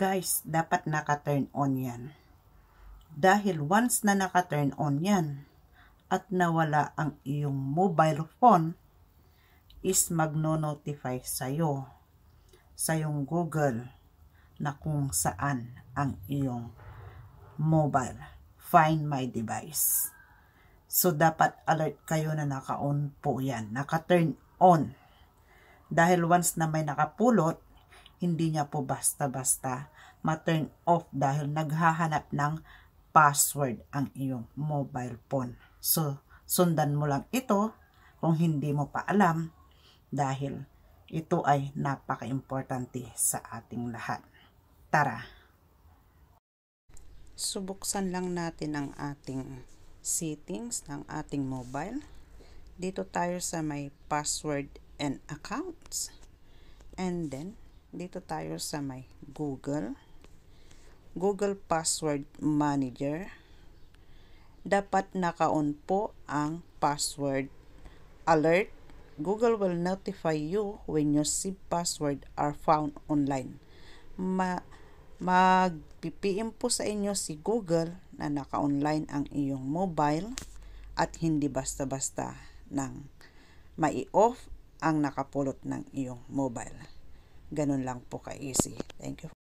Guys, dapat naka-turn on yan. Dahil once na naka-turn on yan at nawala ang iyong mobile phone, is magno-notify sa'yo sa iyong Google na kung saan ang iyong mobile. Find my device. So, dapat alert kayo na naka-on po yan. Naka-turn on. Dahil once na may nakapulot, hindi niya po basta-basta ma-turn off dahil naghahanap ng password ang iyong mobile phone. So, sundan mo lang ito kung hindi mo pa alam dahil ito ay napaka-importante sa ating lahat. Tara! Subuksan lang natin ang ating settings ng ating mobile. Dito tayo sa may password and accounts. And then, dito tayo sa may Google Password Manager. Dapat naka-on po ang password alert. Google will notify you when your SIP password are found online. Mag-PPM po sa inyo si Google na naka-online ang iyong mobile at hindi basta-basta nang mai-off ang nakapulot ng iyong mobile. Ganun lang po ka-easy. Thank you.